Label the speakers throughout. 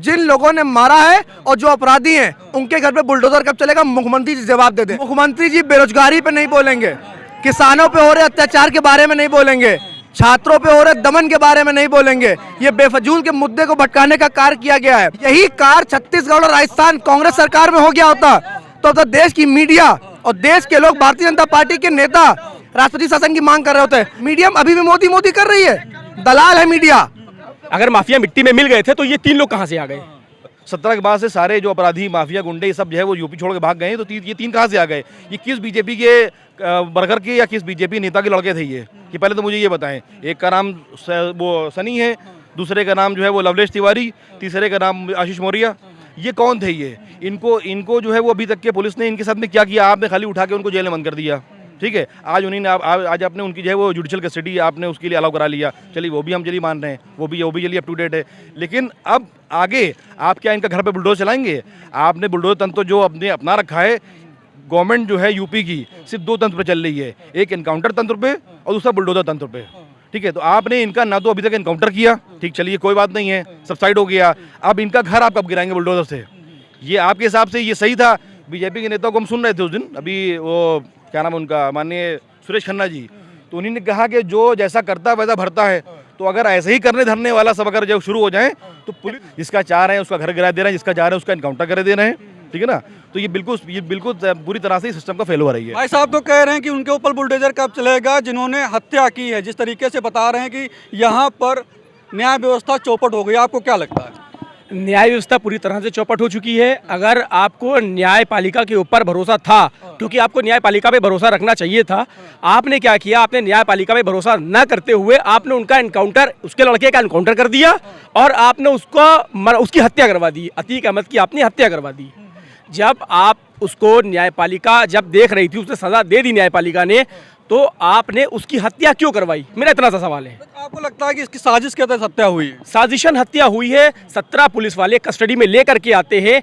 Speaker 1: जिन लोगों ने मारा है और जो अपराधी हैं उनके घर पे बुलडोजर कब चलेगा, मुख्यमंत्री जी जवाब दे दें। मुख्यमंत्री जी बेरोजगारी पे नहीं बोलेंगे, किसानों पे हो रहे अत्याचार के बारे में नहीं बोलेंगे, छात्रों पे हो रहे दमन के बारे में नहीं बोलेंगे। ये बेफजूल के मुद्दे को भटकाने का कार्य किया गया है। यही कार्य छत्तीसगढ़ और राजस्थान कांग्रेस सरकार में हो गया होता तो देश की मीडिया और देश के लोग, भारतीय जनता पार्टी के नेता राष्ट्रपति शासन की मांग कर रहे होते। मीडिया अभी भी मोदी मोदी कर रही है, दलाल है मीडिया।
Speaker 2: अगर माफिया मिट्टी में मिल गए थे तो ये 3 लोग कहाँ से आ गए?
Speaker 3: 17 के बाद से सारे जो अपराधी माफिया गुंडे ये सब जो है वो यूपी छोड़ के भाग गए हैं, तो ये 3 कहाँ से आ गए? ये किस बीजेपी के बरगर के या किस बीजेपी नेता के लड़के थे ये पहले तो मुझे ये बताएं। एक का नाम वो सनी है, दूसरे का नाम जो है वो लवलेश तिवारी, तीसरे का नाम आशीष मौर्य। ये कौन थे ये? इनको जो है वो अभी तक के पुलिस ने इनके साथ में क्या किया? आपने खाली उठा के उनको जेल में बंद कर दिया, ठीक है। आज उन्हीं ने आज आपने उनकी जो है वो जुडिशियल कस्टडी आपने उसके लिए अलाउ करा लिया, चलिए वो भी हम चलिए मान रहे हैं, वो भी चलिए अप टू डेट है। लेकिन अब आगे आप क्या इनका घर पे बुलडोजर चलाएंगे? आपने बुलडोजर तंत्र जो अपना रखा है, गवर्नमेंट जो है यूपी की सिर्फ 2 तंत्र पे चल रही है, एक एनकाउंटर तंत्र पे और दूसरा बुलडोजर तंत्र पे, ठीक है। तो आपने इनका ना तो अभी तक एनकाउंटर किया, ठीक, चलिए कोई बात नहीं है, सबसाइड हो गया। अब इनका घर आप कब गिराएंगे बुलडोजर से? ये आपके हिसाब से ये सही था? बीजेपी के नेताओं को हम सुन रहे थे उस दिन, अभी वो क्या नाम उनका, माननीय सुरेश खन्ना जी, तो उन्हीं ने कहा कि जो जैसा करता है वैसा भरता है। तो अगर ऐसे ही करने धरने वाला सब अगर जब शुरू हो जाए तो पुलिस जिसका चाह रहे हैं उसका घर गिरा दे रहे हैं, जिसका चाह रहे हैं उसका एनकाउंटर कर दे रहे हैं, ठीक है ना। तो ये बिल्कुल पूरी तरह से सिस्टम का फेल हो रही है।
Speaker 4: भाई साहब तो कह रहे हैं कि उनके ऊपर बुलडोजर कब चलेगा जिन्होंने हत्या की है। जिस तरीके से बता रहे हैं कि यहाँ पर न्याय व्यवस्था चौपट हो गई, आपको क्या लगता है?
Speaker 2: न्याय व्यवस्था पूरी तरह से चौपट हो चुकी है। अगर आपको न्यायपालिका के ऊपर भरोसा था, क्योंकि आपको न्यायपालिका पे भरोसा रखना चाहिए था, आपने क्या किया? आपने न्यायपालिका पे भरोसा न करते हुए आपने उनका एनकाउंटर, उसके लड़के का एनकाउंटर कर दिया और आपने उसकी हत्या करवा दी। अतीक अहमद की आपने हत्या करवा दी। जब आप उसको न्यायपालिका जब देख रही थी, उसे सजा दे दी न्यायपालिका ने, तो आपने उसकी हत्या क्यों करवाई? मेरा इतना सा सवाल है।
Speaker 4: आपको लगता है कि इसकी साजिश के तहत हत्या हुई है?
Speaker 2: साजिशन हत्या हुई है। 17 पुलिस वाले कस्टडी में लेकर के आते हैं,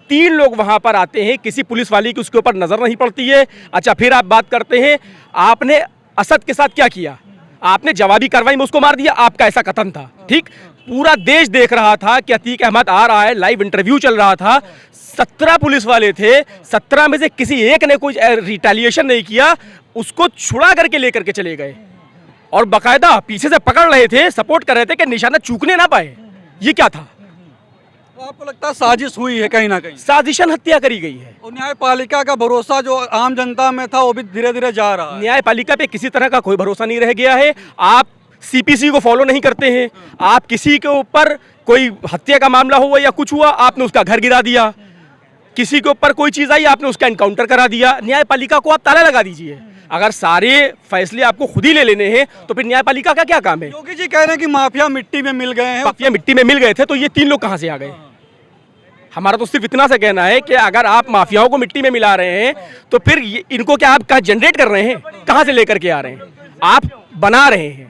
Speaker 2: 3 लोग वहां पर आते हैं, किसी पुलिस वाले की उसके ऊपर नजर नहीं पड़ती है। अच्छा, फिर आप बात करते हैं आपने असद के साथ क्या किया? आपने जवाबी कार्रवाई में उसको मार दिया, आपका ऐसा कथन था, ठीक। पूरा देश देख रहा था कि अतीक अहमद आ रहा है, लाइव इंटरव्यू चल रहा था। 17 पुलिस वाले थे, 17 में से किसी एक ने कोई रिटेलिएशन नहीं किया, उसको छुड़ा करके लेकर के चले गए और बाकायदा पीछे से पकड़ रहे थे, सपोर्ट कर रहे थे कि निशाना चूकने ना पाए। ये क्या था?
Speaker 4: तो आपको लगता है साजिश हुई है कहीं ना कहीं?
Speaker 2: साजिशन हत्या करी गई है।
Speaker 4: और न्यायपालिका का भरोसा जो आम जनता में था वो भी धीरे धीरे जा रहा है।
Speaker 2: न्यायपालिका पे किसी तरह का कोई भरोसा नहीं रह गया है। आप सीपीसी को फॉलो नहीं करते हैं। आप किसी के ऊपर कोई हत्या का मामला हुआ या कुछ हुआ, आपने उसका घर गिरा दिया। किसी के ऊपर कोई चीज आई, आपने उसका एनकाउंटर करा दिया। न्यायपालिका को आप ताला लगा दीजिए। अगर सारे फैसले आपको खुद ही ले लेने हैं तो फिर न्यायपालिका का क्या काम है?
Speaker 4: योगी जी कह रहे हैं कि माफिया मिट्टी में मिल गए हैं।
Speaker 2: माफिया मिट्टी में मिल गए थे तो ये 3 लोग कहां से आ गए? हमारा तो सिर्फ इतना सा कहना है कि अगर आप माफियाओं को मिट्टी में मिला रहे हैं तो फिर इनको क्या आप जनरेट कर रहे हैं? कहां से लेकर के आ रहे हैं? आप बना रहे हैं।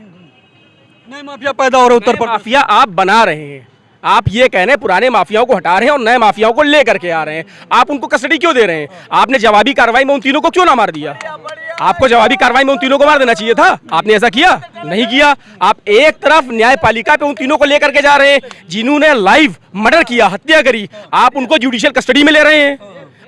Speaker 4: नए माफिया पैदा हो रहे उत्तर प्रदेश।
Speaker 2: माफिया आप बना रहे हैं। आप ये कह रहे हैं पुराने माफियाओं को हटा रहे हैं और नए माफियाओं को लेकर के आ रहे हैं। आप उनको कस्टडी क्यों दे रहे हैं? आपने जवाबी कार्रवाई में उन तीनों को क्यों ना मार दिया? आपको जवाबी कार्रवाई में उन तीनों को मार देना चाहिए था। आपने ऐसा किया नहीं किया। आप एक तरफ न्यायपालिका पे उन तीनों को लेकर के जा रहे हैं जिन्होंने लाइव मर्डर किया, हत्या करी, आप उनको जुडिशियल कस्टडी में ले रहे हैं,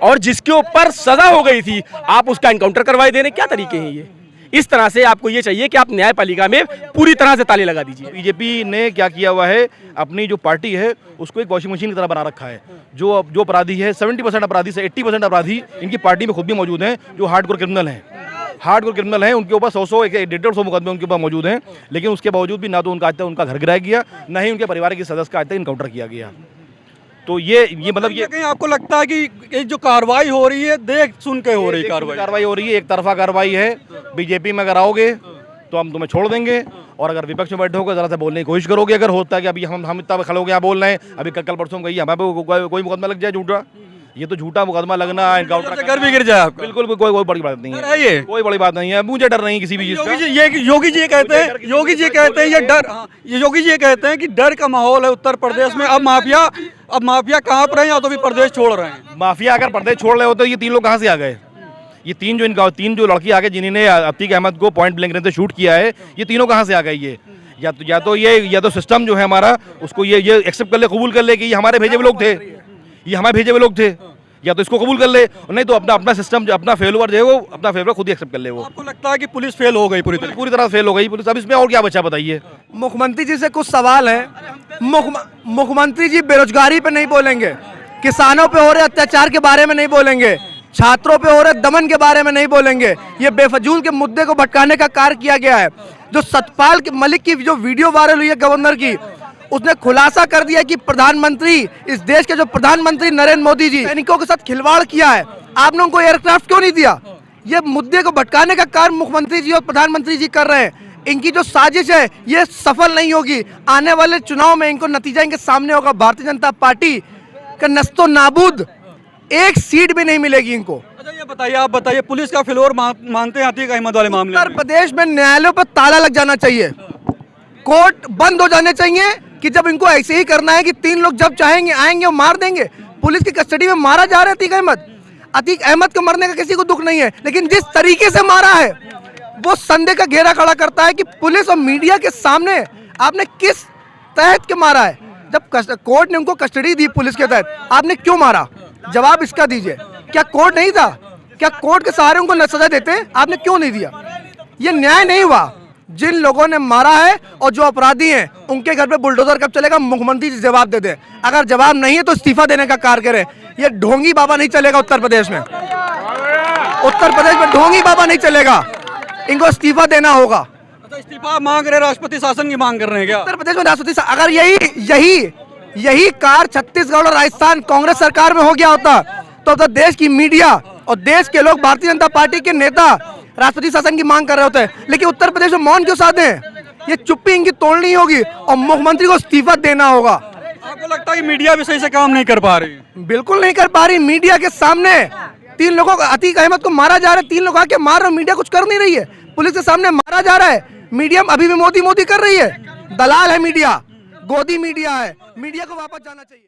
Speaker 2: और जिसके ऊपर सजा हो गई थी आप उसका एनकाउंटर करवाए दे रहे हैं। क्या तरीके हैं ये? इस तरह से आपको ये चाहिए कि आप न्यायपालिका में पूरी तरह से ताले लगा दीजिए।
Speaker 3: बीजेपी ने क्या किया हुआ है, अपनी जो पार्टी है उसको एक वॉशिंग मशीन की तरह बना रखा है। जो अपराधी है 70% अपराधी से 80% अपराधी इनकी पार्टी में खुद भी मौजूद हैं, जो हार्डकोर क्रिमिनल हैं। उनके ऊपर 100 150 मुकदमे उनके ऊपर मौजूद हैं, लेकिन उसके बावजूद भी ना तो आज तक उनका घर गिराया गया, ना ही उनके परिवार के सदस्य का आज तक इनकाउंटर किया गया। तो ये मतलब ये
Speaker 4: कहीं आपको लगता है कि एक जो कार्रवाई हो रही है देख सुन के हो रही है?
Speaker 3: कार्रवाई हो रही है, एक तरफा कार्रवाई है। बीजेपी में अगर आओगे तो हम तुम्हें छोड़ देंगे, और अगर विपक्ष में बैठोगे जरा सा बोलने की कोशिश करोगे, अगर होता है कि अभी हम इतना खड़े हो गए यहाँ बोल रहे हैं, अभी कल परसों कहीं हमारे कोई मुकदमा लग जाए झूठा, ये तो झूठा मुकदमा लगना, एनकाउंटर
Speaker 4: घर भी गिर जाए।
Speaker 3: बिल्कुल कोई बड़ी बात नहीं है,
Speaker 4: ये
Speaker 3: कोई बड़ी बात नहीं है। मुझे डर नहीं किसी भी चीज का।
Speaker 4: योगी जी कहते हैं ये डर, योगी जी कहते हैं कि डर का माहौल है उत्तर प्रदेश में। अब माफिया कहाँ पर है? या तो भी प्रदेश छोड़ रहे हैं।
Speaker 3: माफिया अगर प्रदेश छोड़ रहे हो तो ये 3 लोग कहाँ से आ गए? ये 3 जो लड़की आ गए जिन्होंने अतीक अहमद को पॉइंट ब्लैंक रेंज से शूट किया है, ये तीनों कहाँ से आ गए? या तो सिस्टम जो है हमारा उसको ये एक्सेप्ट कर ले, कबूल कर ले कि ये हमारे भेजे हुए लोग थे, ये हमारे भेजे हुए लोग थे, या तो इसको कबूल कर ले, और नहीं तो अपना सिस्टम जो अपना फेलओवर जो है वो अपना फेलओवर खुद ही एक्सेप्ट कर ले। वो
Speaker 4: आपको लगता है कि पुलिस फेल हो गई पूरी
Speaker 3: तरह फेल हो गई पुलिस। अब इसमें और क्या बचा बताइए।
Speaker 1: मुख्यमंत्री जी से कुछ सवाल है। मुख्यमंत्री जी बेरोजगारी पे नहीं बोलेंगे, किसानों पे हो रहे अत्याचार के बारे में नहीं बोलेंगे, छात्रों पे हो रहे दमन के बारे में नहीं बोलेंगे। ये बेफजूल के मुद्दे को भटकाने का कार्य किया गया है। जो सतपाल मलिक की जो वीडियो वायरल हुई है गवर्नर की, उसने खुलासा कर दिया कि प्रधानमंत्री, इस देश के जो प्रधानमंत्री नरेंद्र मोदी जी, सैनिकों के साथ खिलवाड़ किया है। आपने उनको एयरक्राफ्ट क्यों नहीं दिया? ये मुद्दे को भटकाने का कार्य मुख्यमंत्री जी और प्रधानमंत्री जी कर रहे हैं। इनकी जो साजिश है ये सफल नहीं होगी। आने वाले चुनाव में इनको नतीजा इनके सामने होगा। भारतीय जनता पार्टी का नस्तो नाबूद, एक सीट भी नहीं मिलेगी इनको।
Speaker 4: अच्छा ये बताइए, आप बताइए, पुलिस का फेलोर मानते हैं अतीक अहमद वाले मामले
Speaker 1: उत्तर प्रदेश में न्यायालयों पर ताला लग जाना चाहिए, कोर्ट बंद हो जाने चाहिए कि जब इनको ऐसे ही करना है कि 3 लोग जब चाहेंगे आएंगे और मार देंगे। पुलिस की कस्टडी में मारा जा रहा है अतीक अहमद को मरने का किसी को दुख नहीं है, लेकिन जिस तरीके से मारा है वो संदेह का घेरा खड़ा करता है कि पुलिस और मीडिया के सामने आपने किस तहत के मारा है। जब कोर्ट ने उनको कस्टडी दी पुलिस के तहत, आपने क्यों मारा? जवाब इसका दीजिए। क्या कोर्ट नहीं था? क्या कोर्ट के सहारे उनको न सजा देते? आपने क्यों नहीं दिया? ये न्याय नहीं हुआ। जिन लोगों ने मारा है और जो अपराधी हैं उनके घर पे बुलडोजर कब चलेगा? मुख्यमंत्री जी जवाब दे दें। अगर जवाब नहीं है तो इस्तीफा देने का कार्य करें। ये ढोंगी बाबा नहीं चलेगा उत्तर प्रदेश में। उत्तर प्रदेश में ढोंगी बाबा नहीं चलेगा, इनको इस्तीफा देना होगा।
Speaker 4: अच्छा, इस्तीफा मांग रहे, राष्ट्रपति शासन की मांग कर रहे हैं क्या
Speaker 1: उत्तर प्रदेश में? राष्ट्रपति अगर यही कार छत्तीसगढ़ और राजस्थान कांग्रेस सरकार में हो गया होता तो देश की मीडिया और देश के लोग, भारतीय जनता पार्टी के नेता राष्ट्रपति शासन की मांग कर रहे होते हैं। लेकिन उत्तर प्रदेश में मौन क्यों साधे हैं? ये चुप्पी इनकी तोड़नी होगी और मुख्यमंत्री को इस्तीफा देना होगा।
Speaker 4: आपको लगता है कि मीडिया भी सही से काम नहीं कर पा रही?
Speaker 1: बिल्कुल नहीं कर पा रही। मीडिया के सामने 3 लोगों को, अतीक अहमद को मारा जा रहा है, 3 लोग आके मार रहे, मीडिया कुछ कर नहीं रही है। पुलिस के सामने मारा जा रहा है, मीडिया अभी भी मोदी मोदी कर रही है। दलाल है मीडिया, गोदी मीडिया है। मीडिया को वापस जाना चाहिए।